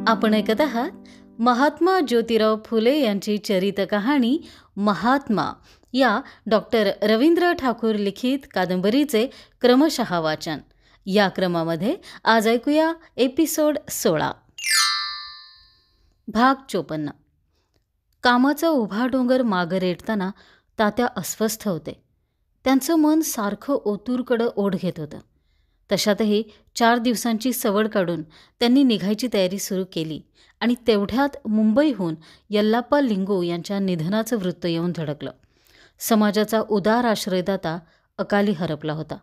आपण ऐकत आहात महात्मा ज्योतिराव फुले यांची चरित कहाणी महात्मा या डॉक्टर रवींद्र ठाकूर लिखित कादंबरीचे क्रमशः वाचन. या क्रमामध्ये आज ऐकूया एपिसोड 16. भाग 54. कामाचा उभा डोंगर मागे रेटताना तात्या अस्वस्थ होते. त्यांचं मन सारखं ओतूरकडं ओढ घेत होतं. तशातही 4 दिवसांची सवड काढून त्यांनी निघायची तयारी सुरू केली आणि तेवढ्यात मुंबईहून यल्लाप्पा लिंगू यांच्या निधनाचं वृत्त येऊन धडकलं. समाजाचा उदार आश्रयदाता अकाली हरपला होता.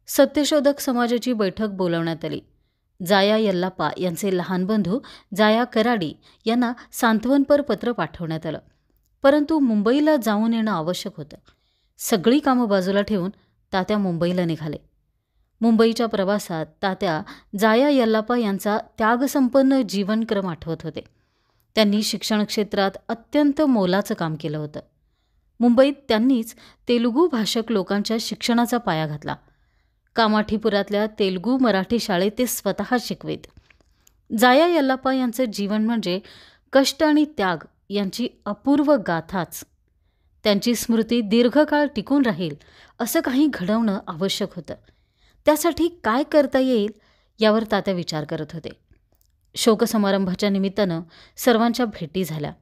सत्यशोधक समाजाची बैठक बोलावण्यात आली. जाया यल्लाप्पा यांचे लहान बंधू जाया कराडी यांना सांत्वनपर पत्र पाठवण्यात आलं. परंतु मुंबईला जाऊन येणं आवश्यक होतं. सगळी कामं बाजूला ठेवून तात्या मुंबईला निघाले. मुंबईच्या प्रवासात तात्या जाया यल्लाप्पा यांचा त्यागसंपन्न जीवनक्रम आठवत होते. त्यांनी शिक्षण क्षेत्रात अत्यंत मोलाचं काम केलं होतं. मुंबईत त्यांनीच तेलुगू भाषक लोकांच्या शिक्षणाचा पाया घातला. कामाठीपुरातल्या तेलुगू मराठी शाळेत ते स्वतः शिकवेत. जाया यल्लाप्पा यांचं जीवन म्हणजे कष्ट आणि त्याग यांची अपूर्व गाथाच. त्यांची स्मृती दीर्घकाळ टिकून राहील असं काही घडवणं आवश्यक होतं. त्यासाठी काय करता येईल यावर तात्या विचार करत होते. शोकसमारंभाच्या निमित्तानं सर्वांच्या भेटी झाल्या.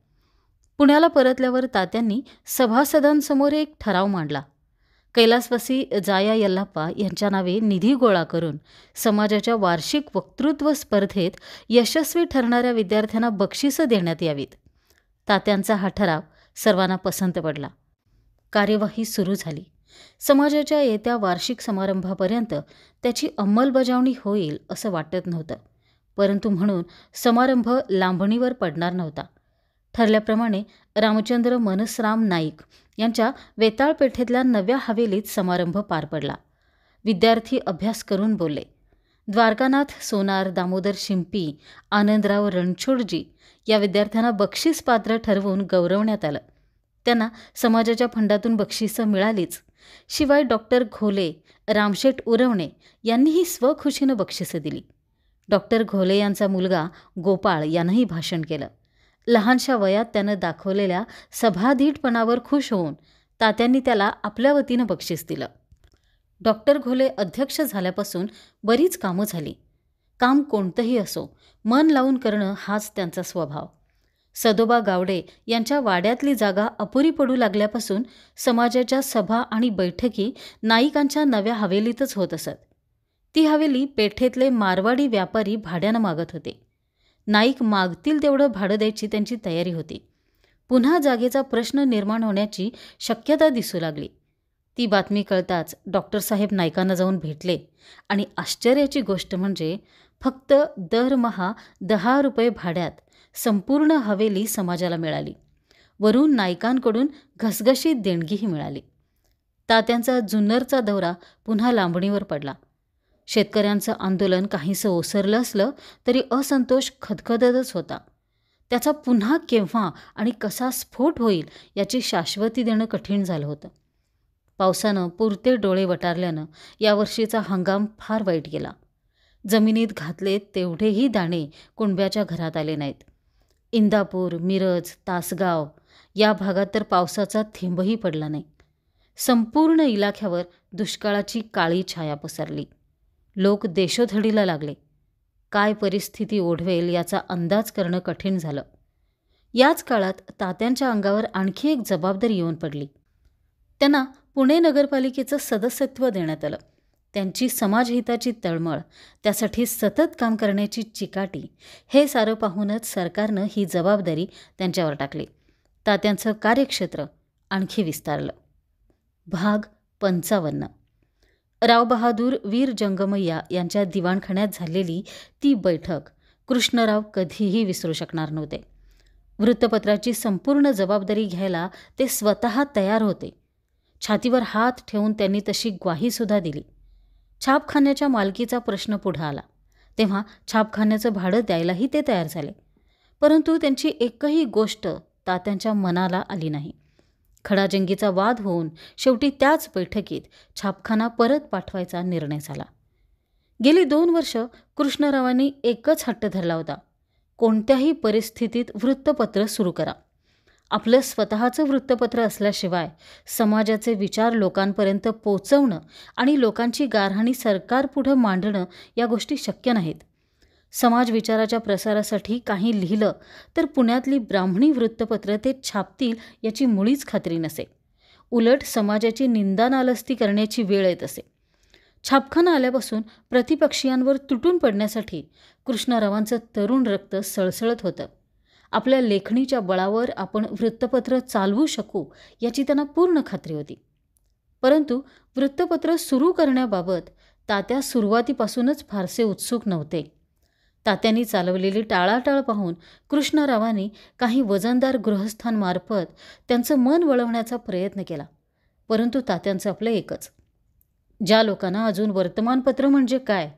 पुण्याला परतल्यावर तात्यांनी सभासदांसमोर एक ठराव मांडला. कैलासवासी जाया यल्लाप्पा यांच्या नावे निधी गोळा करून समाजाच्या वार्षिक वक्तृत्व स्पर्धेत यशस्वी ठरणाऱ्या विद्यार्थ्यांना बक्षिसं देण्यात यावीत. तात्यांचा हा ठराव सर्वांना पसंत पडला. कार्यवाही सुरू झाली. समाजाच्या येत्या वार्षिक समारंभापर्यंत त्याची अंमलबजावणी होईल असं वाटत नव्हतं. परंतु म्हणून समारंभ लांबणीवर पडणार नव्हता. ठरल्याप्रमाणे रामचंद्र मनसराम नाईक यांच्या वेताळ पेठेतल्या नव्या हवेलीत समारंभ पार पडला. विद्यार्थी अभ्यास करून बोलले. द्वारकानाथ सोनार, दामोदर शिंपी, आनंदराव रणछोडजी या विद्यार्थ्यांना बक्षीस पात्र ठरवून गौरवण्यात आलं. त्यांना समाजाच्या फंडातून बक्षिसं मिळालीच. शिवाय डॉक्टर घोले, रामशेठ उरवणे यांनीही स्वखुशीनं बक्षिसं दिली. डॉक्टर घोले यांचा मुलगा गोपाळ यानंही भाषण केलं. लहानशा वयात त्यानं दाखवलेल्या सभाधीटपणावर खुश होऊन तात्यांनी त्याला आपल्या वतीनं बक्षीस दिलं. डॉक्टर घोले अध्यक्ष झाल्यापासून बरीच कामं झाली. काम कोणतंही असो, मन लावून करणं हाच त्यांचा स्वभाव. सदोबा गावडे यांच्या वाड्यातली जागा अपुरी पडू लागल्यापासून समाजाच्या सभा आणि बैठकी नाईकांच्या नव्या हवेलीतच होत असत. ती हवेली पेठेतले मारवाडी व्यापारी भाड्यानं मागत होते. नाईक मागतील तेवढं भाडं द्यायची त्यांची तयारी होती. पुन्हा जागेचा प्रश्न निर्माण होण्याची शक्यता दिसू लागली. ती बातमी कळताच डॉक्टरसाहेब नाईकांना जाऊन भेटले आणि आश्चर्याची गोष्ट म्हणजे फक्त दरमहा 10 रुपये भाड्यात संपूर्ण हवेली समाजाला मिळाली. वरून नाईकांकडून घसघशीत देणगीही मिळाली. तात्यांचा जुन्नरचा दौरा पुन्हा लांबणीवर पडला. शेतकऱ्यांचं आंदोलन काहीसं ओसरलं असलं तरी असंतोष खदखदतच होता. त्याचा पुन्हा केव्हा आणि कसा स्फोट होईल याची शाश्वती देणं कठीण झालं होतं. पावसानं पुरते डोळे वटारल्यानं यावर्षीचा हंगाम फार वाईट गेला. जमिनीत घातले तेवढेही दाणे कुणब्याच्या घरात आले नाहीत. इंदापूर, मिरज, तासगाव या भागात तर पावसाचा थेंबही पडला नाही. संपूर्ण इलाख्यावर दुष्काळाची काळी छाया पसरली. लोक देशोधडीला लागले. काय परिस्थिती ओढवेल याचा अंदाज करणं कठीण झालं. याच काळात तात्यांच्या अंगावर आणखी एक जबाबदारी येऊन पडली. त्यांना पुणे नगरपालिकेचं सदस्यत्व देण्यात आलं. त्यांची समाजहिताची तळमळ, त्यासाठी सतत काम करण्याची चिकाटी हे सारं पाहूनच सरकारनं ही जबाबदारी त्यांच्यावर टाकली. तात्यांचं कार्यक्षेत्र आणखी विस्तारलं. भाग 55. रावबहादूर वीर जंगमय्या यांच्या दिवाणखान्यात झालेली ती बैठक कृष्णराव कधीही विसरू शकणार नव्हते. वृत्तपत्राची संपूर्ण जबाबदारी घ्यायला ते स्वतः तयार होते. छातीवर हात ठेवून त्यांनी तशी ग्वाहीसुद्धा दिली. छापखान्याच्या मालकीचा प्रश्न पुढं आला तेव्हा छापखान्याचं भाडं द्यायलाही ते तयार झाले. परंतु त्यांची एकही गोष्ट तात्यांच्या मनाला आली नाही. खडाजंगीचा वाद होऊन शेवटी त्याच बैठकीत छापखाना परत पाठवायचा निर्णय झाला. गेली 2 वर्ष कृष्णरावांनी एकच हट्ट धरला होता. कोणत्याही परिस्थितीत वृत्तपत्र सुरू करा. आपलं स्वतःचं वृत्तपत्र असल्याशिवाय समाजाचे विचार लोकांपर्यंत पोचवणं आणि लोकांची गाऱ्हाणी सरकारपुढं मांडणं या गोष्टी शक्य नाहीत. समाज विचाराच्या प्रसारासाठी काही लिहिलं तर पुण्यातली ब्राह्मणी वृत्तपत्र ते छापतील याची मुळीच खात्री नसे. उलट समाजाची निंदानालस्ती करण्याची वेळ येत असे. छापखाना आल्यापासून प्रतिपक्षीयांवर तुटून पडण्यासाठी कृष्णरावांचं तरुण रक्त सळसळत होतं. आपल्या लेखणीच्या बळावर आपण वृत्तपत्र चालवू शकू याची त्यांना पूर्ण खात्री होती. परंतु वृत्तपत्र सुरू करण्याबाबत तात्या सुरुवातीपासूनच फारसे उत्सुक नव्हते. तात्यांनी चालवलेली टाळाटाळ पाहून कृष्णरावांनी काही वजनदार गृहस्थांमार्फत त्यांचं मन वळवण्याचा प्रयत्न केला. परंतु तात्यांचं आपलं एकच. ज्या लोकांना अजून वर्तमानपत्र म्हणजे काय,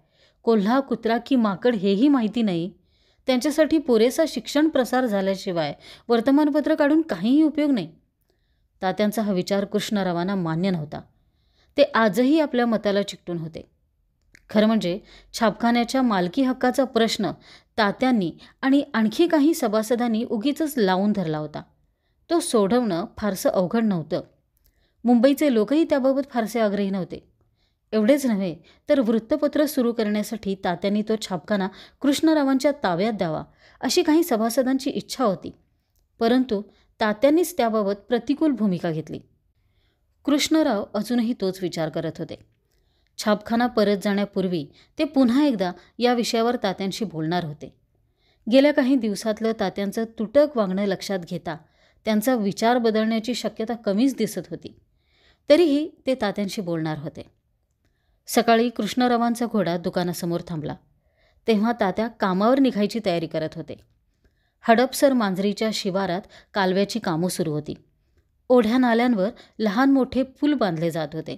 कोल्हा कुत्रा की माकड हेही माहिती नाही, त्यांच्यासाठी पुरेसा शिक्षण प्रसार झाल्याशिवाय वर्तमानपत्र काढून काहीही उपयोग नाही. तात्यांचा हा विचार कृष्णरावांना मान्य नव्हता. ते आजही आपल्या मताला चिकटून होते. खरं म्हणजे छापखान्याच्या मालकी हक्काचा प्रश्न तात्यांनी आणि आणखी काही सभासदांनी उगीचच लावून धरला होता. तो सोडवणं फारसं अवघड नव्हतं. मुंबईचे लोकही त्याबाबत फारसे आग्रही नव्हते. एवढेच नव्हे तर वृत्तपत्र सुरू करण्यासाठी तात्यांनी तो छापखाना कृष्णरावांच्या ताब्यात द्यावा अशी काही सभासदांची इच्छा होती. परंतु तात्यांनीच त्याबाबत प्रतिकूल भूमिका घेतली. कृष्णराव अजूनही तोच विचार करत होते. छापखाना परत जाण्यापूर्वी ते पुन्हा एकदा या विषयावर तात्यांशी बोलणार होते. गेल्या काही दिवसातलं तात्यांचं तुटक वागणं लक्षात घेता त्यांचा विचार बदलण्याची शक्यता कमीच दिसत होती. तरीही ते तात्यांशी बोलणार होते. सकाळी कृष्णरावांचा घोडा दुकानासमोर थांबला. तेव्हा तात्या कामावर निघायची तयारी करत होते. हडपसर मांजरीच्या शिवारात कालव्याची कामं सुरू होती. ओढ्या नाल्यांवर लहान मोठे पूल बांधले जात होते.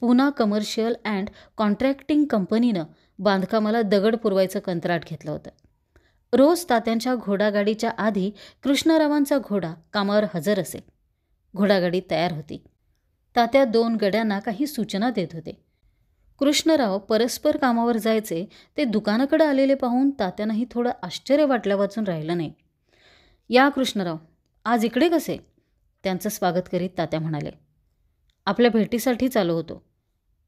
पुना कमर्शियल अँड कॉन्ट्रॅक्टिंग कंपनीनं बांधकामाला दगड पुरवायचं कंत्राट घेतलं होतं. रोज तात्यांच्या घोडागाडीच्या आधी कृष्णरावांचा घोडा कामावर हजर असे. घोडागाडी तयार होती. तात्या 2 गड्यांना काही सूचना देत होते. कृष्णराव परस्पर कामावर जायचे ते दुकानाकडे आलेले पाहून तात्यांनाही थोडं आश्चर्य वाटल्या वाचून राहिलं नाही. या कृष्णराव, आज इकडे कसे? त्यांचं स्वागत करीत तात्या म्हणाले. आपल्या भेटीसाठीच आलो होतो.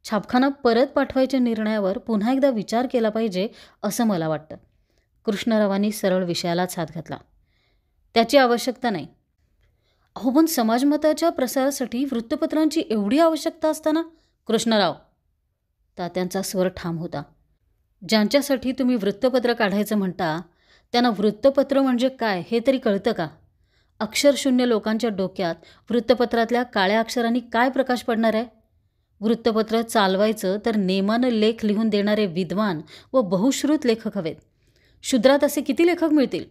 छापखाना परत पाठवायच्या निर्णयावर पुन्हा एकदा विचार केला पाहिजे असं मला वाटतं. कृष्णरावांनी सरळ विषयालाच हात घातला. त्याची आवश्यकता नाही. अहो, पण समाजमताच्या प्रसारासाठी वृत्तपत्रांची एवढी आवश्यकता असताना? कृष्णराव, तात्यांचा स्वर ठाम होता. ज्यांच्यासाठी तुम्ही वृत्तपत्र काढायचं म्हणता त्यांना वृत्तपत्र म्हणजे काय हे तरी कळतं का? अक्षरशून्य लोकांच्या डोक्यात वृत्तपत्रातल्या काळ्या अक्षरांनी काय प्रकाश पडणार आहे? वृत्तपत्र चालवायचं तर नेमानं लेख लिहून देणारे विद्वान व बहुश्रुत लेखक हवेत. शूद्रात असे किती लेखक मिळतील?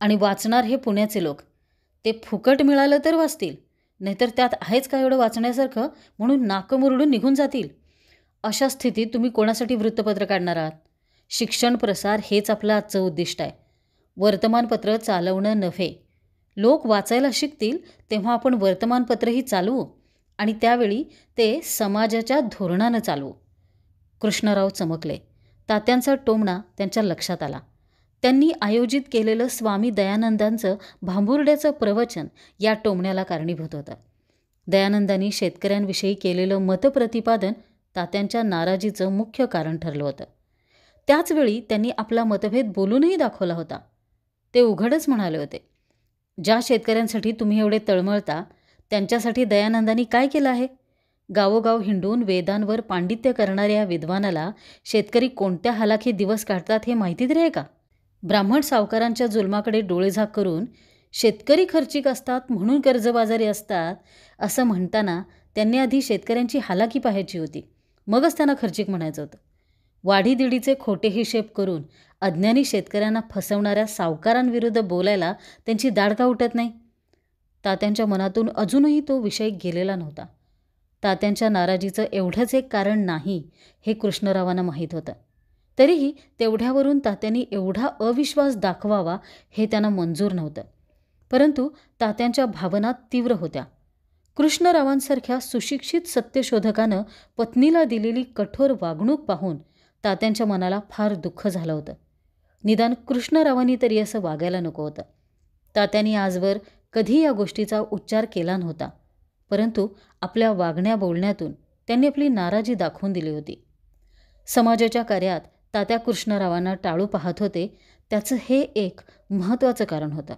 आणि वाचणार हे पुण्याचे लोक. ते फुकट मिळालं तर वाचतील, नाहीतर त्यात आहेच का एवढं वाचण्यासारखं म्हणून नाकं मुरडून निघून जातील. अशा स्थितीत तुम्ही कोणासाठी वृत्तपत्र काढणार आहात? शिक्षण प्रसार हेच आपलं आजचं उद्दिष्ट आहे. वर्तमानपत्र चालवणं नव्हे. लोक वाचायला शिकतील तेव्हा आपण वर्तमानपत्रही चालवू आणि त्यावेळी ते समाजाच्या धोरणानं चालवू. कृष्णराव चमकले. तात्यांचा टोमणा त्यांच्या लक्षात आला. त्यांनी आयोजित केलेलं स्वामी दयानंदांचं भांबुर्ड्याचं प्रवचन या टोमण्याला कारणीभूत होतं. दयानंदांनी शेतकऱ्यांविषयी केलेलं मतप्रतिपादन तात्यांच्या नाराजीचं मुख्य कारण ठरलं होतं. त्याचवेळी त्यांनी आपला मतभेद बोलूनही दाखवला होता. ते उघडच म्हणाले होते, ज्या शेतकऱ्यांसाठी तुम्ही एवढे तळमळता त्यांच्यासाठी दयानंदांनी काय केलं आहे? गावोगाव हिंडून वेदांवर पांडित्य करणाऱ्या विद्वानाला शेतकरी कोणत्या हालाखी दिवस काढतात हे माहिती तरी आहे का? ब्राह्मण सावकारांच्या जुलमाकडे डोळेझाक करून शेतकरी खर्चिक असतात म्हणून कर्जबाजारी असतात असं म्हणताना त्यांनी आधी शेतकऱ्यांची हालाकी पाहायची होती, मगच त्यांना खर्चिक म्हणायचं होतं. वाढीदिडीचे खोटे हिशेब करून अज्ञानी शेतकऱ्यांना फसवणाऱ्या सावकारांविरुद्ध बोलायला त्यांची दाढ का उठत नाही? तात्यांच्या मनातून अजूनही तो विषय गेलेला नव्हता. तात्यांच्या नाराजीचं एवढंच एक कारण नाही हे कृष्णरावांना माहीत होतं. तरीही तेवढ्यावरून तात्यांनी एवढा अविश्वास दाखवावा हे त्यांना मंजूर नव्हतं. परंतु तात्यांच्या भावना तीव्र होत्या. कृष्णरावांसारख्या सुशिक्षित सत्यशोधकानं पत्नीला दिलेली कठोर वागणूक पाहून तात्यांच्या मनाला फार दुःख झालं होतं. निदान कृष्णरावांनी तरी असं वागायला नको होतं. तात्यांनी आजवर कधी या गोष्टीचा उच्चार केला नव्हता, परंतु आपल्या वागण्या बोलण्यातून त्यांनी आपली नाराजी दाखवून दिली होती. समाजाच्या कार्यात तात्या कृष्णरावांना टाळू पाहत होते, त्याचं हे एक महत्त्वाचं कारण होतं.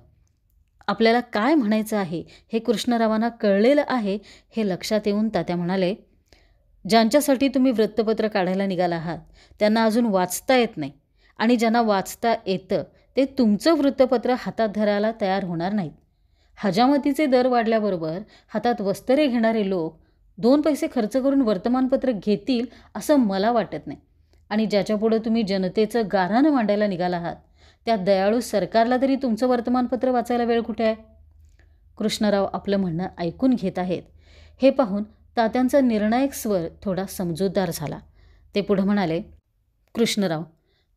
आपल्याला काय म्हणायचं आहे हे कृष्णरावांना कळलेलं आहे हे लक्षात येऊन तात्या म्हणाले, ज्यांच्यासाठी तुम्ही वृत्तपत्र काढायला निघाला आहात त्यांना अजून वाचता येत नाही, आणि ज्यांना वाचता येतं ते तुमचं वृत्तपत्र हातात धरायला तयार होणार नाहीत. हजामतीचे दर वाढल्याबरोबर हातात वस्त्रे घेणारे लोक 2 पैसे खर्च करून वर्तमानपत्र घेतील असं मला वाटत नाही. आणि ज्याच्यापुढं तुम्ही जनतेचं गाऱ्हाणं मांडायला निघाला आहात त्या दयाळू सरकारला तरी तुमचं वर्तमानपत्र वाचायला वेळ कुठे आहे? कृष्णराव आपलं म्हणणं ऐकून घेत आहेत हे पाहून तात्यांचा निर्णायक स्वर थोडा समजूतदार झाला. ते पुढे म्हणाले, कृष्णराव,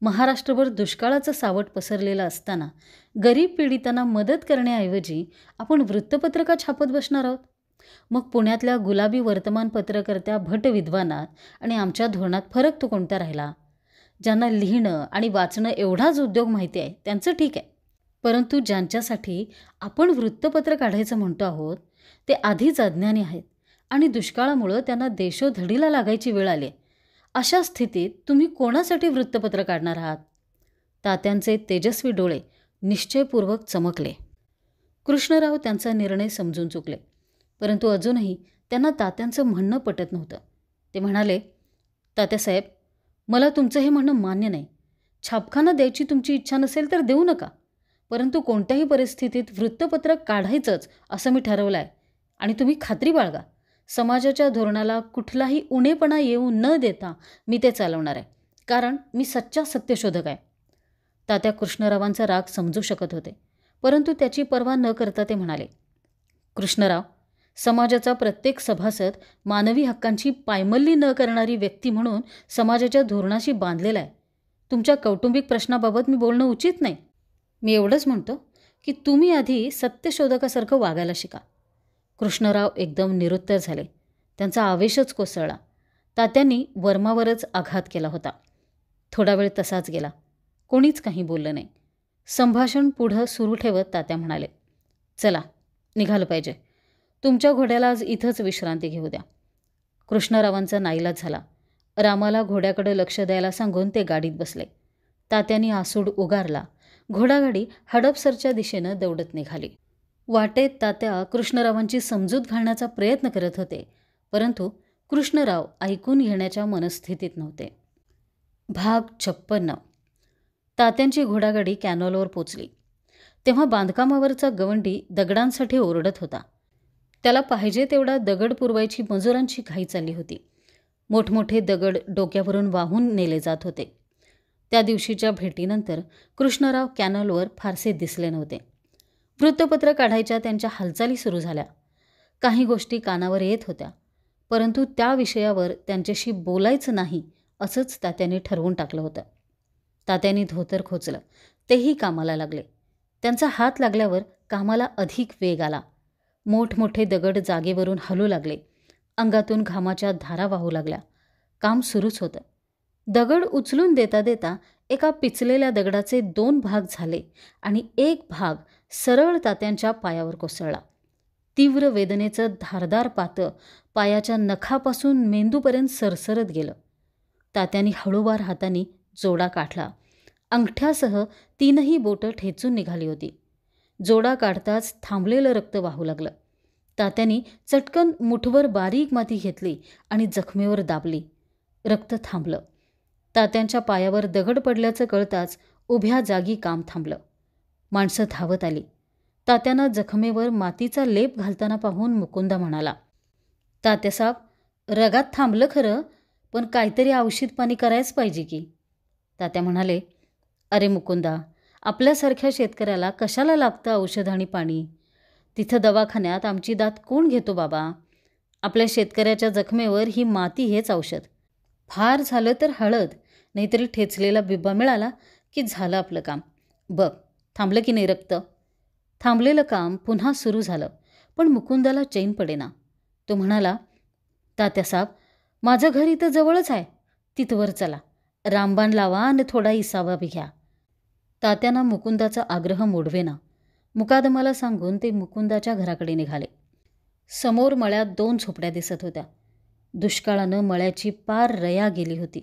महाराष्ट्रभर दुष्काळाचं सावट पसरलेलं असताना गरीब पीडितांना मदत करण्याऐवजी आपण वृत्तपत्र का छापत बसणार आहोत? मग पुण्यातल्या गुलाबी वर्तमानपत्रकर्त्या भट विद्वानात आणि आमच्या धोरणात फरक तो कोणता राहिला? ज्यांना लिहिणं आणि वाचणं एवढाच उद्योग माहिती आहे त्यांचं ठीक आहे, परंतु ज्यांच्यासाठी आपण वृत्तपत्र काढायचं म्हणतो आहोत ते आधीच अज्ञानी आहेत आणि दुष्काळामुळं त्यांना देशोधडीला लागायची वेळ आली. अशा स्थितीत तुम्ही कोणासाठी वृत्तपत्र काढणार आहात? तात्यांचे तेजस्वी डोळे निश्चयपूर्वक चमकले. कृष्णराव त्यांचा निर्णय समजून चुकले, परंतु अजूनही त्यांना तात्यांचं म्हणणं पटत नव्हतं. ते म्हणाले, तात्यासाहेब, मला तुमचं हे म्हणणं मान्य नाही. छापखाना द्यायची तुमची इच्छा नसेल तर देऊ नका, परंतु कोणत्याही परिस्थितीत वृत्तपत्र काढायचंच असं मी ठरवलं आहे. आणि तुम्ही खात्री बाळगा, समाजाच्या धोरणाला कुठलाही उणेपणा येऊ न देता मी ते चालवणार आहे, कारण मी सच्चा सत्यशोधक आहे. तात्या कृष्णरावांचा राग समजू शकत होते, परंतु त्याची पर्वा न करता ते म्हणाले, कृष्णराव, समाजाचा प्रत्येक सभासद मानवी हक्कांची पायमल्ली न करणारी व्यक्ती म्हणून समाजाच्या धोरणाशी बांधलेला आहे. तुमच्या कौटुंबिक प्रश्नाबाबत मी बोलणं उचित नाही. मी एवढंच म्हणतो की तुम्ही आधी सत्यशोधकासारखं वागायला शिका. कृष्णराव एकदम निरुत्तर झाले. त्यांचा आवेशच कोसळला. तात्यांनी वर्मावरच आघात केला होता. थोडा वेळ तसाच गेला. कोणीच काही बोललं नाही. संभाषण पुढं सुरू ठेवत तात्या म्हणाले, चला निघालं पाहिजे. तुमच्या घोड्याला आज इथंच विश्रांती घेऊ द्या. कृष्णरावांचा नाईलाज झाला. रामाला घोड्याकडे लक्ष द्यायला सांगून ते गाडीत बसले. तात्यांनी आसूड उगारला. घोडागाडी हडपसरच्या दिशेनं दौडत निघाली. वाटेत तात्या कृष्णरावांची समजूत घालण्याचा प्रयत्न करत होते, परंतु कृष्णराव ऐकून घेण्याच्या मनस्थितीत नव्हते. भाग 56. तात्यांची घोडागाडी कॅनॉलवर पोचली तेव्हा बांधकामावरचा गवंडी दगडांसाठी ओरडत होता. त्याला पाहिजे तेवढा दगड पुरवायची मजुरांची घाई चालली होती. मोठमोठे दगड डोक्यावरून वाहून नेले जात होते. त्या दिवशीच्या भेटीनंतर कृष्णराव कॅनॉलवर फारसे दिसले नव्हते. वृत्तपत्र काढायच्या त्यांच्या हालचाली सुरू झाल्या. काही गोष्टी कानावर येत होत्या, परंतु त्या विषयावर त्यांच्याशी बोलायचं नाही असंच तात्यांनी ठरवून टाकलं होतं. तात्यांनी धोतर खोचलं. तेही कामाला लागले. त्यांचा हात लागल्यावर कामाला अधिक वेग आला. मोठमोठे दगड जागेवरून हलू लागले. अंगातून घामाच्या धारा वाहू लागल्या. काम सुरूच होतं. दगड उचलून देता देता एका पिचलेल्या दगडाचे 2 भाग झाले आणि एक भाग सरळ तात्यांच्या पायावर कोसळला. तीव्र वेदनेचं धारदार पातं पायाच्या नखापासून मेंदूपर्यंत सरसरत गेलं. तात्यांनी हळूवार हातांनी जोडा काढला. अंगठ्यासह 3ही बोटं ठेचून निघाली होती. जोडा काढताच थांबलेलं रक्त वाहू लागलं. तात्यांनी चटकन मुठभर बारीक माती घेतली आणि जखमेवर दाबली. रक्त थांबलं. तात्यांच्या पायावर दगड पडल्याचं कळताच उभ्या जागी काम थांबलं. माणसं धावत आली. तात्यांना जखमेवर मातीचा लेप घालताना पाहून मुकुंदा म्हणाला, तात्यासाहेब, रगात थांबलं खरं, पण काहीतरी औषध पाणी करायच पाहिजे की. तात्या म्हणाले, अरे मुकुंदा, आपल्यासारख्या शेतकऱ्याला कशाला लागतं औषध आणि पाणी? तिथं दवाखान्यात आमची दात कोण घेतो बाबा? आपल्या शेतकऱ्याच्या जखमेवर ही माती हेच औषध. फार झालं तर हळद, नाहीतरी ठेचलेला बिब्बा मिळाला की झालं आपलं काम. बघ, थांबलं की नाही रक्त? थांबलेलं काम पुन्हा सुरू झालं, पण मुकुंदाला चैन पडेना. तो म्हणाला, तात्यासाहेब, माझं घर इथं जवळच आहे, तिथवर चला. रामबाण लावा आणि थोडा इसावा बी घ्या. तात्यांना मुकुंदाचा आग्रह मोडवेना. मुकादमाला सांगून ते मुकुंदाच्या घराकडे निघाले. समोर मळ्यात 2 झोपड्या दिसत होत्या. दुष्काळानं मळ्याची पार रया गेली होती.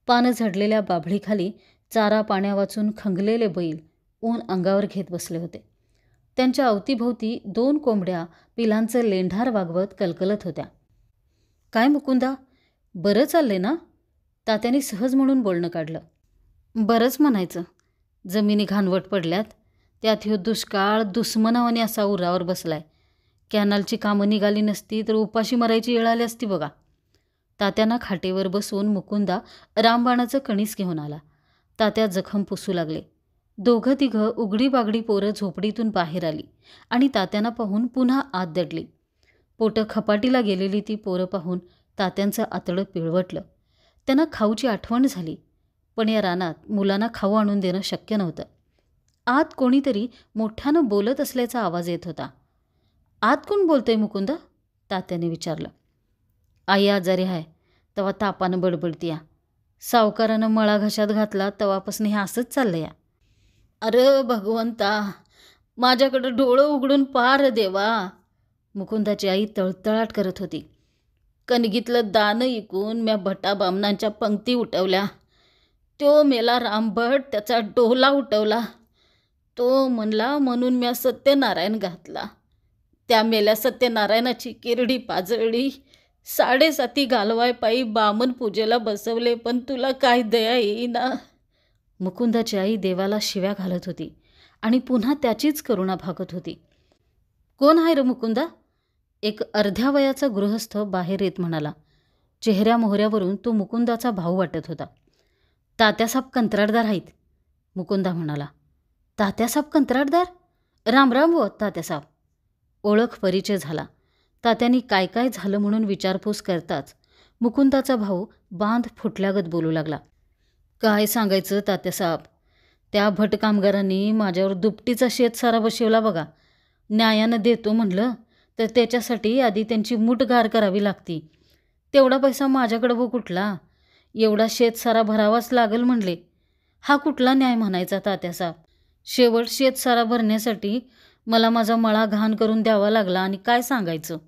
पानं झडलेल्या बाभळीखाली चारा पाण्या वाचून खंगलेले बैल ऊन अंगावर घेत बसले होते. त्यांच्या अवतीभोवती 2 कोंबड्या पिलांचं लेंढार वागवत कलकलत होत्या. "काय मुकुंदा, बरं चाललंय ना?" तात्याने सहज म्हणून बोलणं काढलं. "बरंच म्हणायचं. जमिनी घाणवट पडल्यात. त्यात ह्यो दुष्काळ दुश्मनावाने असा उरावर बसलाय. कॅनलची कामं निघाली नसती तर उपाशी मरायची वेळ आली असती बघा." तात्यांना खाटेवर बसून मुकुंदा रामबाणाचं कणीस घेऊन आला. तात्या जखम पुसू लागले. 2-3 उघडी बागडी पोरं झोपडीतून बाहेर आली आणि तात्यांना पाहून पुन्हा आत दडली. पोटं खपाटीला गेलेली ती पोरं पाहून तात्यांचं आतडं पिळवटलं. त्यांना खाऊची आठवण झाली. पण या रानात मुलांना खाऊ आणून देणं शक्य नव्हतं. आत कोणीतरी मोठ्यानं बोलत असल्याचा आवाज येत होता. "आत कोण बोलतंय मुकुंदा?" तात्याने विचारलं. "आई आजारी आहे, तेव्हा तापानं बडबडतीया. सावकारानं मळा घशात घातला तेव्हापासून हे असंच चाललंय." "अरे भगवंता, माझ्याकडं डोळं उघडून पार देवा." मुकुंदाची आई तळतळाट करत होती. "कणगीतलं दानं इकून म्या भटा बामणांच्या पंक्ती उठवल्या. तो मेला रामभट, त्याचा डोला उठवला. तो म्हणला म्हणून म्या सत्यनारायण घातला. त्या मेल्या सत्यनारायणाची किरडी पाजळली. 7.5 घालवाय पायी बामण पूजेला बसवले, पण तुला काय दया येईना." मुकुंदाची आई देवाला शिव्या घालत होती आणि पुन्हा त्याचीच करुणा भागत होती. "कोण आहे रे मुकुंदा?" एक अर्ध्या वयाचा गृहस्थ बाहेर येत म्हणाला. चेहऱ्या मोहऱ्यावरून तो मुकुंदाचा भाऊ वाटत होता. "तात्यासाहेब कंत्राटदार आहेत," मुकुंदा म्हणाला. "तात्यासाहेब कंत्राटदार? राम राम हो तात्यासाहेब." ओळख परिचय झाला. तात्यांनी काय काय झालं म्हणून विचारपूस करताच मुकुंदाचा भाऊ बांध फुटल्यागत बोलू लागला. "काय सांगायचं तात्यासाहेब, त्या भट कामगारांनी माझ्यावर दुपटीचा शेतसारा बसवला बघा. न्यायानं देतो म्हणलं तर त्याच्यासाठी आधी त्यांची मूठ गार करावी लागती. तेवढा पैसा माझ्याकडं व कुठला? एवढा शेतसारा भरावाच लागल म्हणले. हा कुठला न्याय म्हणायचा तात्यासाहेब? शेवट शेतसारा भरण्यासाठी मला माझा मळा घाण करून द्यावा लागला आणि काय सांगायचं.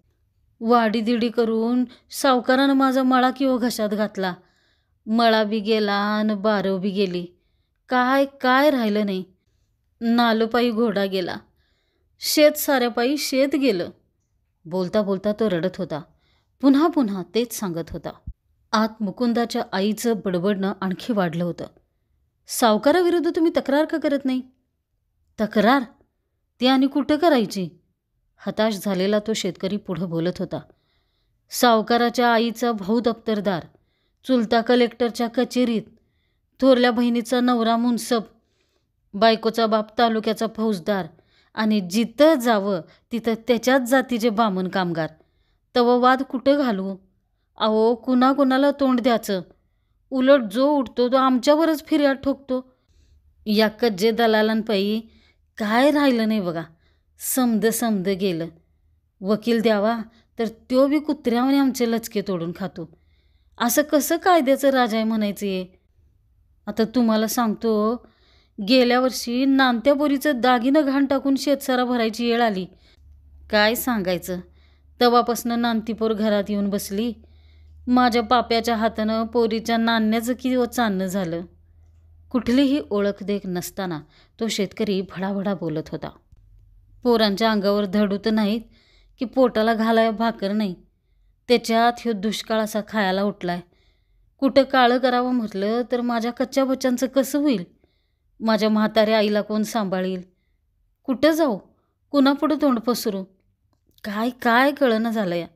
वाडीदिडी करून सावकारानं माझा मळा किंवा घशात घातला. मळा बी गेला आणि बारव बी गेली. काय काय राहिलं नाही. नालोपायी घोडा गेला. शेत साऱ्यापायी शेत गेलं." बोलता बोलता तो रडत होता. पुन्हा पुन्हा तेच सांगत होता. आत मुकुंदाच्या आईचं बडबडणं आणखी वाढलं होतं. "सावकाराविरुद्ध तुम्ही तक्रार का करत नाही?" "तक्रार? ती आणि कुठं करायची?" हताश झालेला तो शेतकरी पुढं बोलत होता. "सावकाराच्या आईचा भाऊ दप्तरदार, चुलता कलेक्टरच्या कचेरीत, थोरल्या बहिणीचा नवरा मुनसब, बायकोचा बाप तालुक्याचा फौजदार आणि जिथं जावं तिथं त्याच्याच जातीचे बामण कामगार. तवं वाद कुठं घालू? अहो, कुणाला तोंड द्यायचं? उलट जो उठतो तो आमच्यावरच फिर्याद ठोकतो. या कज्जे दलालांपायी काय राहिलं नाही बघा. समद गेलं. वकील द्यावा तर तो बी कुत्र्यावाने आमचे लचके तोडून खातो. असं कसं कायद्याचं राज आहे म्हणायचं आहे? आता तुम्हाला सांगतो, गेल्या वर्षी नांत्या पोरीचं दागिनं घाण टाकून शेतसारा भरायची वेळ आली. काय सांगायचं, तेव्हापासनं नांतीपोर घरात येऊन बसली. माझ्या पाप्याच्या हातानं पोरीच्या नाण्याचं किती चालणं झालं." कुठलीही ओळख देख नसताना तो शेतकरी भडाभडा बोलत होता. "पोरांच्या अंगावर धडूत नाहीत की पोटाला घालाय भाकर नाही. त्याच्यात ह्यो दुष्काळ असा खायला उठलाय. कुठं काळं करावं म्हटलं तर माझ्या कच्च्या बच्चांचं कसं होईल? माझ्या म्हाताऱ्या आईला कोण सांभाळील? कुठं जाऊ? कुणापुढं तोंड पसरू? काय काय कळणं झालं या.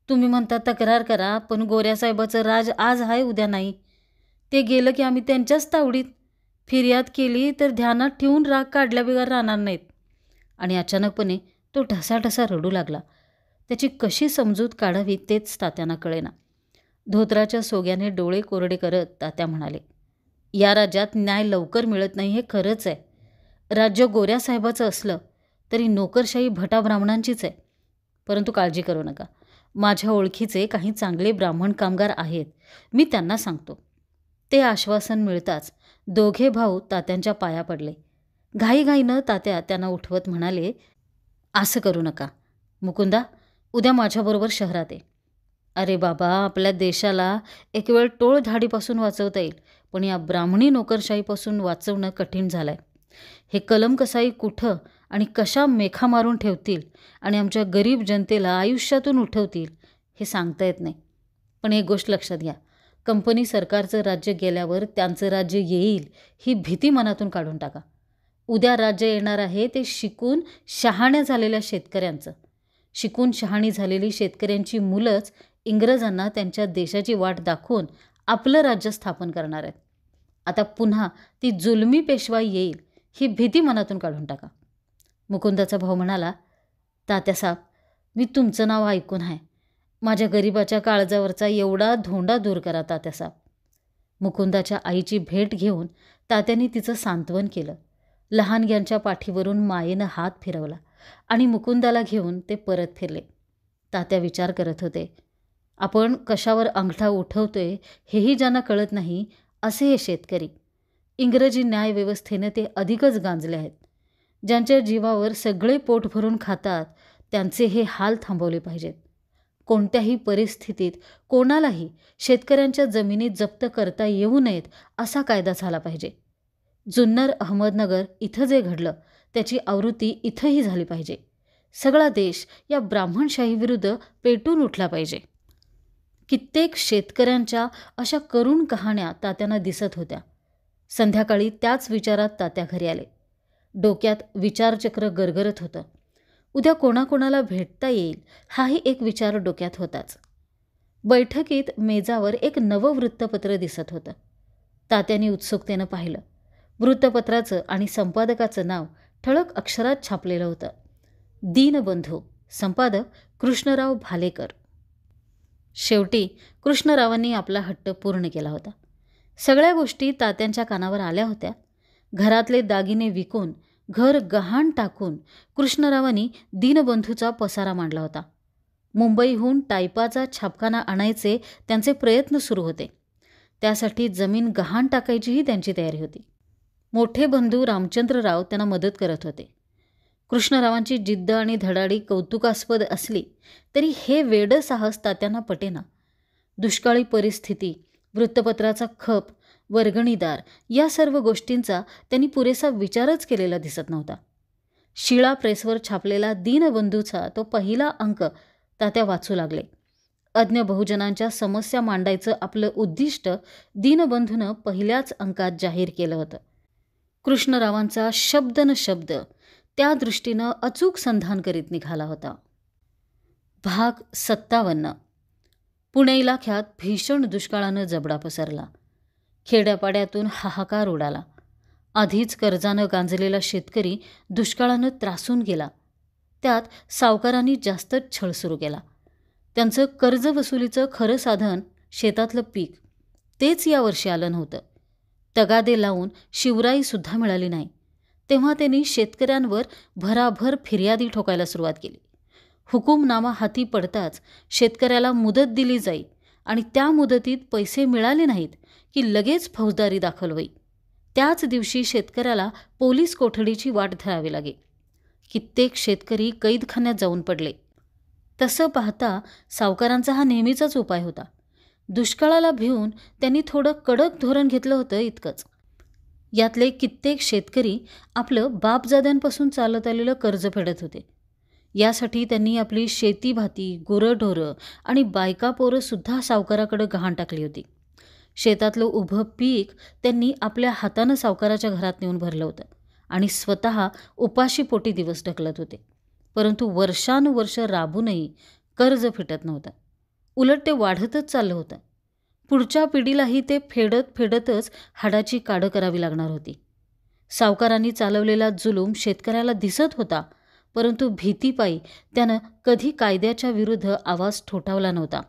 तुम्ही म्हणता तक्रार करा, पण गोऱ्यासाहेबाचं राज आज आहे उद्या नाही. ते गेलं की आम्ही त्यांच्याच तावडीत. फिर्याद केली तर ध्यानात ठेवून राग काढल्या बिगार राहणार नाहीत." आणि अचानकपणे तो ढसाढसा रडू लागला. त्याची कशी समजूत काढावी तेच तात्यांना कळेना. धोत्राच्या सोग्याने डोळे कोरडे करत तात्या म्हणाले, "या राज्यात न्याय लवकर मिळत नाही हे खरंच आहे. राज्य गोऱ्यासाहेबाचं असलं तरी नोकरशाही भटा ब्राह्मणांचीच आहे. परंतु काळजी करू नका. माझ्या ओळखीचे काही चांगले ब्राह्मण कामगार आहेत. मी त्यांना सांगतो." ते आश्वासन मिळताच दोघे भाऊ तात्यांच्या पाया पडले. घाईघाईनं तात्या त्यांना उठवत म्हणाले, "असं करू नका. मुकुंदा, उद्या माझ्याबरोबर शहरात ये." "अरे बाबा, आपल्या देशाला एक वेळ टोळधाडीपासून वाचवता येईल, पण या ब्राह्मणी नोकरशाहीपासून वाचवणं कठीण झालंय. हे कलमकसाई कुठं आणि कशा मेखा मारून ठेवतील आणि आमच्या गरीब जनतेला आयुष्यातून उठवतील हे सांगता येत नाही. पण एक गोष्ट लक्षात घ्या, कंपनी सरकारचं राज्य गेल्यावर त्यांचं राज्य येईल ही भीती मनातून काढून टाका. उद्या राज्य येणार आहे ते शिकून शहाण्या झालेल्या शेतकऱ्यांचं. शिकून शहाणी झालेली शेतकऱ्यांची मुलंच इंग्रजांना त्यांच्या देशाची वाट दाखवून आपलं राज्य स्थापन करणार आहेत. आता पुन्हा ती जुलमी पेशवाई येईल ही भीती मनातून काढून टाका." मुकुंदाचा भाऊ म्हणाला, "तात्यासाहेब, मी तुमचं नाव ऐकून आहे. माझ्या गरिबाच्या काळजावरचा एवढा धोंडा दूर करा तात्यासाहेब." मुकुंदाच्या आईची भेट घेऊन तात्यांनी तिचं सांत्वन केलं. लहानग्यांच्या पाठीवरून मायेनं हात फिरवला आणि मुकुंदाला घेऊन ते परत फिरले. तात्या विचार करत होते, आपण कशावर अंगठा उठवतोय हेही ज्यांना कळत नाही असे हे शेतकरी. इंग्रजी न्यायव्यवस्थेनं ते अधिकच गांजले आहेत. ज्यांच्या जीवावर सगळे पोट भरून खातात त्यांचे हे हाल थांबवले पाहिजेत. कोणत्याही परिस्थितीत कोणालाही शेतकऱ्यांच्या जमिनी जप्त करता येऊ नयेत असा कायदा झाला पाहिजे. जुन्नर अहमदनगर इथं जे घडलं त्याची आवृत्ती इथंही झाली पाहिजे. सगळा देश या ब्राह्मणशाहीविरुद्ध पेटून उठला पाहिजे. कित्येक शेतकऱ्यांच्या अशा करुण कहाण्या तात्यांना दिसत होत्या. संध्याकाळी त्याच विचारात तात्या घरी आले. डोक्यात विचारचक्र गरगरत होतं. उद्या कोणाकोणाला भेटता येईल हाही एक विचार डोक्यात होताच. बैठकीत मेजावर एक नवं वृत्तपत्र दिसत होतं. तात्यांनी उत्सुकतेनं पाहिलं. वृत्तपत्राचं आणि संपादकाचं नाव ठळक अक्षरात छापलेलं होतं. दीनबंधू, संपादक कृष्णराव भालेकर. शेवटी कृष्णरावांनी आपला हट्ट पूर्ण केला होता. सगळ्या गोष्टी तात्यांच्या कानावर आल्या होत्या. घरातले दागिने विकून, घर गहाण टाकून कृष्णरावांनी दीनबंधूचा पसारा मांडला होता. मुंबईहून टायपाचा छापखाना आणायचे त्यांचे प्रयत्न सुरू होते. त्यासाठी जमीन गहाण टाकायचीही त्यांची तयारी होती. मोठे बंधू रामचंद्रराव त्यांना मदत करत होते. कृष्णरावांची जिद्द आणि धडाडी कौतुकास्पद असली तरी हे वेडं साहस तात्यांना पटेना. दुष्काळी परिस्थिती, वृत्तपत्राचा खप, वर्गणीदार या सर्व गोष्टींचा त्यांनी पुरेसा विचारच केलेला दिसत नव्हता. शिळा प्रेसवर छापलेला दीनबंधूचा तो पहिला अंक तात्या वाचू लागले. अज्ञ बहुजनांच्या समस्या मांडायचं आपलं उद्दिष्ट दीनबंधूनं पहिल्याच अंकात जाहीर केलं होतं. कृष्णरावांचा शब्द न शब्द त्या दृष्टीनं अचूक संधान करीत निघाला होता. भाग 57. पुणे इलाख्यात भीषण दुष्काळानं जबडा पसरला. खेड्यापाड्यातून हाहाकार उडाला. आधीच कर्जानं गांजलेला शेतकरी दुष्काळानं त्रासून गेला. त्यात सावकारांनी जास्तच छळ सुरू केला. त्यांचं कर्ज वसुलीचं खरं साधन शेतातलं पीक तेच यावर्षी आलं नव्हतं. तगादे लावून शिवराईसुद्धा मिळाली नाही. तेव्हा त्यांनी शेतकऱ्यांवर भराभर फिर्यादी ठोकायला सुरुवात केली. हुकूमनामा हाती पडताच शेतकऱ्याला मुदत दिली जाई आणि त्या मुदतीत पैसे मिळाले नाहीत की लगेच फौजदारी दाखल होई. त्याच दिवशी शेतकऱ्याला पोलीस कोठडीची वाट धरावी लागे. कित्येक शेतकरी कैदखान्यात जाऊन पडले. तसं पाहता सावकारांचा हा नेहमीचाच उपाय होता. दुष्काळाला भिवून त्यांनी थोडं कडक धोरण घेतलं होतं इतकंच. यातले कित्येक शेतकरी आपलं बापजाद्यांपासून चालत आलेलं कर्ज फेडत होते. यासाठी त्यांनी आपली शेतीभाती, गुरंढोरं आणि बायका पोरंसुद्धा सावकाराकडे गहाण टाकली होती. शेतातलं उभं पीक त्यांनी आपल्या हातानं सावकाराच्या घरात नेऊन भरलं होतं आणि स्वतः उपाशीपोटी दिवस ढकलत होते. परंतु वर्षानुवर्ष राबूनही कर्ज फिटत नव्हतं. उलट ते वाढतच चाललं होतं. पुढच्या पिढीलाही ते फेडत फेडतच हाडाची काढं करावी लागणार होती. सावकारांनी चालवलेला जुलूम शेतकऱ्याला दिसत होता, परंतु भीतीपायी त्यानं कधी कायद्याच्या विरुद्ध आवाज ठोठावला नव्हता.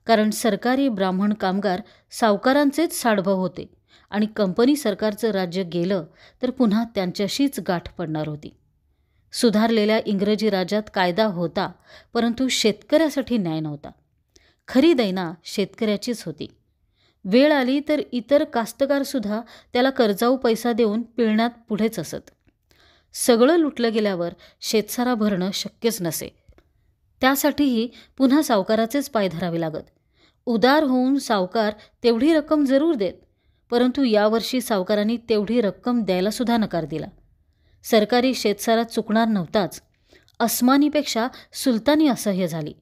कारण सरकारी ब्राह्मण कामगार सावकारांचेच साडभाऊ होते आणि कंपनी सरकारचं राज्य गेलं तर पुन्हा त्यांच्याशीच गाठ पडणार होती. सुधारलेल्या इंग्रजी राज्यात कायदा होता, परंतु शेतकऱ्यासाठी न्याय नव्हता. खरी दैना शेतकऱ्याचीच होती. वेळ आली तर इतर कास्तकारसुद्धा त्याला कर्जाऊ पैसा देऊन पिळण्यात पुढेच असत. सगळं लुटलं गेल्यावर शेतसारा भरणं शक्यच नसे. त्यासाठीही पुन्हा सावकाराचेच पाय धरावे लागत. उदार होऊन सावकार तेवढी रक्कम जरूर देत, परंतु यावर्षी सावकारांनी तेवढी रक्कम द्यायलासुद्धा नकार दिला. सरकारी शेतसारा चुकणार नव्हताच, अस्मानीपेक्षा सुलतानी असह्य झाली.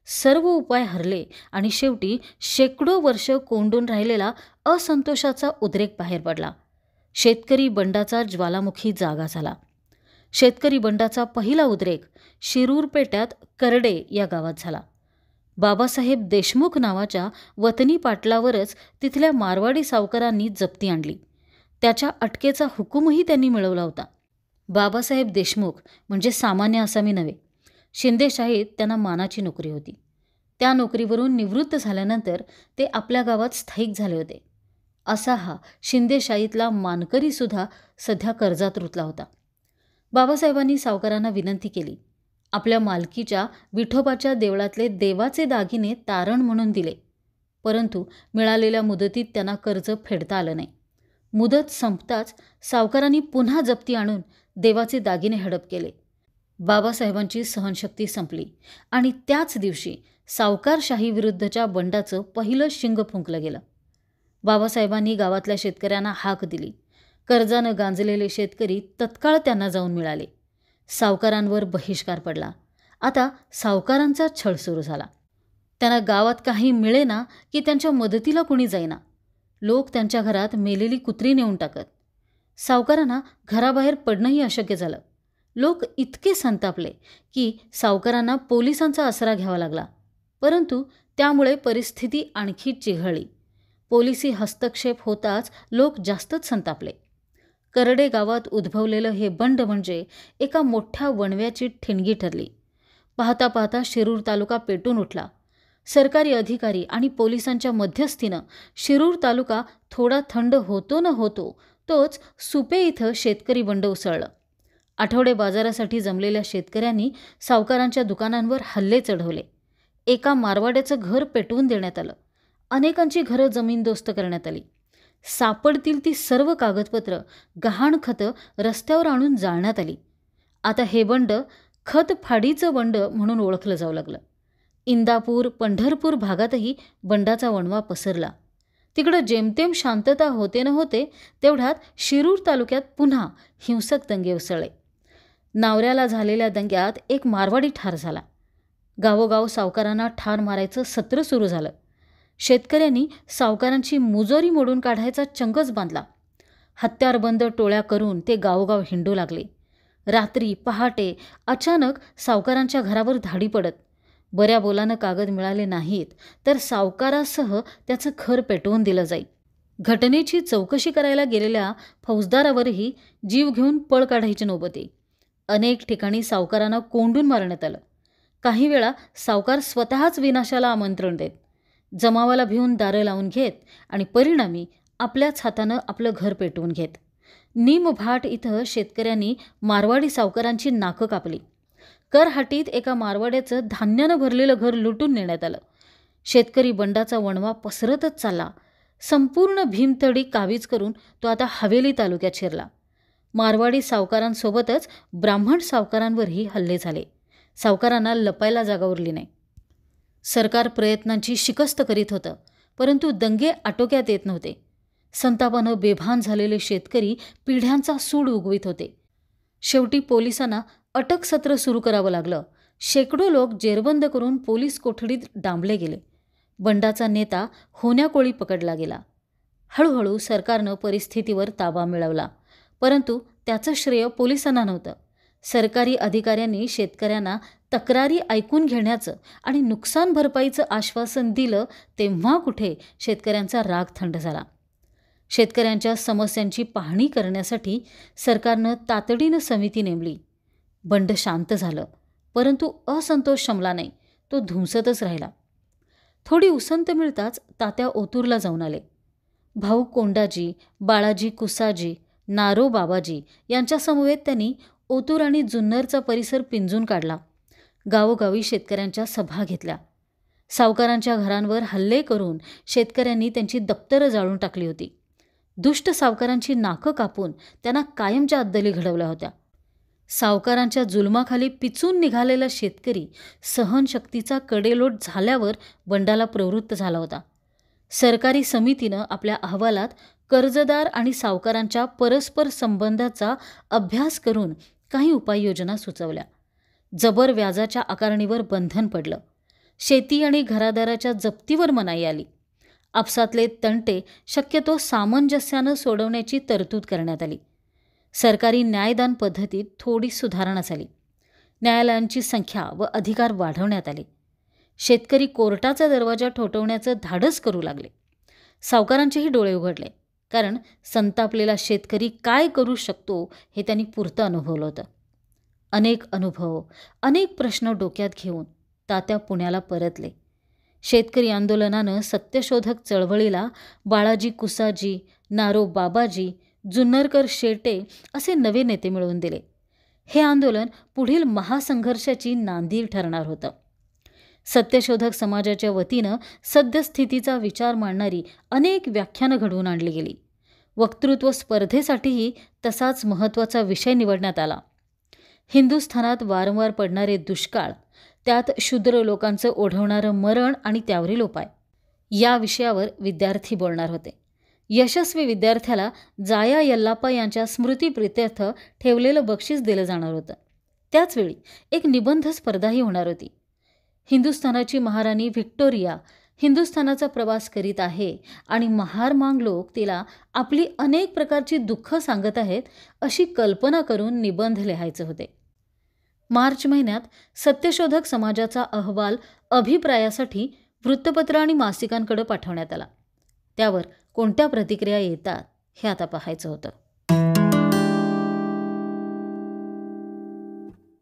सर्व उपाय हरले आणि शेवटी शेकडो वर्ष कोंडून राहिलेला असंतोषाचा उद्रेक बाहेर पडला. शेतकरी बंडाचा ज्वालामुखी जागा झाला. शेतकरी बंडाचा पहिला उद्रेक शिरूर पेट्यात करडे या गावात झाला. बाबासाहेब देशमुख नावाच्या वतनी पाटलावरच तिथल्या मारवाडी सावकारांनी जप्ती आणली. त्याच्या अटकेचा हुकूमही त्यांनी मिळवला होता. बाबासाहेब देशमुख म्हणजे सामान्य आसामी नव्हे. शिंदेशाहीत त्यांना मानाची नोकरी होती. त्या नोकरीवरून निवृत्त झाल्यानंतर ते आपल्या गावात स्थायिक झाले होते. असा हा शिंदेशाहीतला मानकरीसुद्धा सध्या कर्जात रुतला होता. बाबासाहेबांनी सावकारांना विनंती केली. आपल्या मालकीच्या विठोबाच्या देवळातले देवाचे दागिने तारण म्हणून दिले, परंतु मिळालेल्या मुदतीत त्यांना कर्ज फेडता आलं नाही. मुदत संपताच सावकारांनी पुन्हा जप्ती आणून देवाचे दागिने हडप केले. बाबासाहेबांची सहनशक्ती संपली आणि त्याच दिवशी सावकारशाही विरुद्धच्या बंडाचं पहिलं शिंग फुंकलं गेलं. बाबासाहेबांनी गावातल्या शेतकऱ्यांना हाक दिली. कर्जानं गांजलेले शेतकरी तत्काळ त्यांना जाऊन मिळाले. सावकारांवर बहिष्कार पडला. आता सावकारांचा छळ सुरू झाला. त्यांना गावात काही मिळेना की त्यांच्या मदतीला कुणी जाईना. लोक त्यांच्या घरात मेलेली कुत्री नेऊन टाकत. सावकारांना घराबाहेर पडणंही अशक्य झालं. लोक इतके संतापले की सावकारांना पोलिसांचा आसरा घ्यावा लागला, परंतु त्यामुळे परिस्थिती आणखी चिघळली. पोलिसी हस्तक्षेप होताच लोक जास्तच संतापले. करडे गावात उद्भवलेलं हे बंड म्हणजे एका मोठ्या वणव्याची ठिणगी ठरली. पाहता पाहता शिरूर तालुका पेटून उठला. सरकारी अधिकारी आणि पोलिसांच्या मध्यस्थीनं शिरूर तालुका थोडा थंड होतो न होतो तोच सुपे इथं शेतकरी बंड उसळलं. आठवडे बाजारासाठी जमलेल्या शेतकऱ्यांनी सावकारांच्या दुकानांवर हल्ले चढवले. एका मारवाड्याचं घर पेटवून देण्यात आलं. अनेकांची घरं जमीनदोस्त करण्यात आली. सापडतील ती सर्व कागदपत्र, गहाणखतं रस्त्यावर आणून जाळण्यात आली. आता हे बंड खतफाडीचं बंड म्हणून ओळखलं जाऊ लागलं. इंदापूर, पंढरपूर भागातही बंडाचा वणवा पसरला. तिकडं जेमतेम शांतता होते न होते तेवढ्यात शिरूर तालुक्यात पुन्हा हिंसक दंगे उसळले. नावऱ्याला झालेल्या दंग्यात एक मारवाडी ठार झाला. गावोगाव सावकारांना ठार मारायचं सत्र सुरू झालं. शेतकऱ्यांनी सावकारांची मुजोरी मोडून काढायचा चंगच बांधला. हत्यारबंद टोळ्या करून ते गावोगाव हिंडू लागले. रात्री पहाटे अचानक सावकारांच्या घरावर धाडी पडत. बऱ्या बोलानं कागद मिळाले नाहीत तर सावकारासह त्याचं घर पेटवून दिलं जाई. घटनेची चौकशी करायला गेलेल्या फौजदारावरही जीव घेऊन पळ काढायची नौबत येई. अनेक ठिकाणी सावकारांना कोंडून मारण्यात आलं. काही वेळा सावकार स्वतःच विनाशाला आमंत्रण देत. जमावाला भिवून दारं लावून घेत आणि परिणामी आपल्याच हातानं आपलं घर पेटवून घेत. निमभाट इथं शेतकऱ्यांनी मारवाडी सावकारांची नाकं कापली. करहाटीत एका मारवाड्याचं धान्यानं भरलेलं घर लुटून नेण्यात आलं. शेतकरी बंडाचा वणवा पसरतच चालला. संपूर्ण भीमथडी काबीज करून तो आता हवेली तालुक्यात शिरला. मारवाडी सावकारांसोबतच ब्राह्मण सावकारांवरही हल्ले झाले. सावकारांना लपायला जागा उरली नाही. सरकार प्रयत्नांची शिकस्त करीत होतं, परंतु दंगे आटोक्यात येत नव्हते. संतापानं बेभान झालेले शेतकरी पिढ्यांचा सूड उगवित होते. शेवटी पोलिसांना अटक सत्र सुरू करावं लागलं. शेकडो लोक जेरबंद करून पोलीस कोठडीत डांबले गेले. बंडाचा नेता होण्याकोळी पकडला गेला. हळूहळू सरकारनं परिस्थितीवर ताबा मिळवला, परंतु त्याचं श्रेय पोलिसांना नव्हतं. सरकारी अधिकाऱ्यांनी शेतकऱ्यांना तक्रारी ऐकून घेण्याचं आणि नुकसान भरपाईचं आश्वासन दिलं तेव्हा कुठे शेतकऱ्यांचा राग थंड झाला. शेतकऱ्यांच्या समस्यांची पाहणी करण्यासाठी सरकारनं तातडीनं समिती नेमली. बंड शांत झालं, परंतु असंतोष शमला नाही. तो धुमसतच राहिला. थोडी उसंत मिळताच तात्या ओतूरला जाऊन आले. भाऊ कोंडाजी, बाळाजी कुसाजी, नारो बाबाजी यांच्या समवेत त्यांनी ओतूर आणि जुन्नरचा परिसर पिंजून काढला. गावोगावी शेतकऱ्यांच्या सभा घेतल्या. सावकारांच्या घरांवर हल्ले करून शेतकऱ्यांनी त्यांची दप्तरं जाळून टाकली होती. दुष्ट सावकारांची नाकं कापून त्यांना कायमच्या अद्दली घडवल्या होत्या. सावकारांच्या जुलमाखाली पिचून निघालेला शेतकरी सहनशक्तीचा कडेलोट झाल्यावर बंडाला प्रवृत्त झाला होता. सरकारी समितीनं आपल्या अहवालात कर्जदार आणि सावकारांच्या परस्पर संबंधाचा अभ्यास करून काही उपाययोजना सुचवल्या. जबर व्याजाच्या आकारणीवर बंधन पडलं. शेती आणि घरादाराच्या जप्तीवर मनाई आली. आपसातले तंटे शक्यतो सामंजस्यानं सोडवण्याची तरतूद करण्यात आली. सरकारी न्यायदान पद्धतीत थोडी सुधारणा झाली. न्यायालयांची संख्या व अधिकार वाढवण्यात आले. शेतकरी कोर्टाचा दरवाजा ठोठवण्याचं धाडस करू लागले. सावकारांचेही डोळे उघडले, कारण संतापलेला शेतकरी काय करू शकतो हे त्यांनी पुरतं अनुभवलं होतं. अनेक अनुभव, अनेक प्रश्न डोक्यात घेऊन तात्या पुण्याला परतले. शेतकरी आंदोलनानं सत्यशोधक चळवळीला बाळाजी कुसाजी, नारो बाबाजी, जुन्नरकर शेटे असे नवे नेते मिळवून दिले. हे आंदोलन पुढील महासंघर्षाची नांदी ठरणार होतं. सत्यशोधक समाजाच्या वतीनं सद्यस्थितीचा विचार मांडणारी अनेक व्याख्यानं घडवून आणली गेली. वक्तृत्व स्पर्धेसाठीही तसाच महत्त्वाचा विषय निवडण्यात आला. हिंदुस्थानात वारंवार पडणारे दुष्काळ, त्यात शूद्र लोकांचं ओढवणारं मरण आणि त्यावरील उपाय, या विषयावर विद्यार्थी बोलणार होते. यशस्वी विद्यार्थ्याला जाया यल्लाप्पा यांच्या स्मृतिप्रित्यर्थ ठेवलेलं बक्षीस दिलं जाणार होतं. त्याचवेळी एक निबंध स्पर्धाही होणार होती. हिंदुस्थानाची महाराणी व्हिक्टोरिया हिंदुस्थानाचा प्रवास करीत आहे आणि महारमांग लोक तिला आपली अनेक प्रकारची दुःख सांगत आहेत अशी कल्पना करून निबंध लिहायचे होते. मार्च महिन्यात सत्यशोधक समाजाचा अहवाल अभिप्रायासाठी वृत्तपत्र आणि मासिकांकडे पाठवण्यात आला. त्यावर कोणत्या प्रतिक्रिया येतात हे आता पाहायचं होतं.